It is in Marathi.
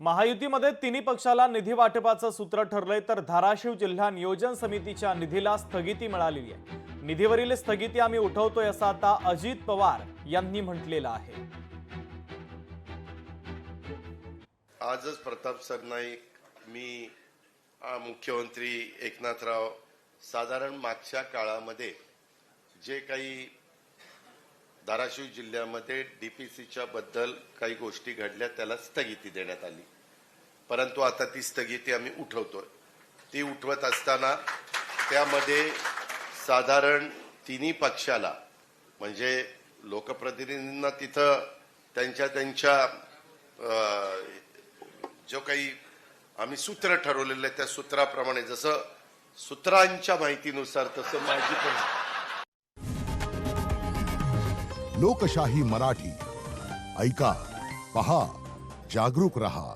महायुतीमध्ये तिन्ही पक्षाला निधी वाटपाचं सूत्र ठरलंय, तर धाराशिव जिल्हा नियोजन समितीच्या निधीला स्थगिती मिळालेली आहे। निधीवरील स्थगिती आम्ही उठवतोय असं आता अजित पवार यांनी म्हटलेलं आहे। आजच प्रताप सरनाईक मी मुख्यमंत्री एकनाथराव साधारण मागच्या काळामध्ये जे काही धाराशिव जिल्ह्यामध्ये डीपीसीच्या बद्दल काही गोष्टी घडल्या त्याला स्थगिती देण्यात आली, परंतु आता ती स्थगिती आम्ही उठवतोय। ती उठवत असताना त्यामध्ये साधारण तिन्ही पक्षाला म्हणजे लोकप्रतिनिधींना तिथं त्यांच्या जो काही आम्ही सूत्र ठरवलेलं आहे त्या सूत्राप्रमाणे जसं सूत्रांच्या माहितीनुसार तसं माझी पण लोकशाही मराठी ऐका, पहा, जागरूक रहा।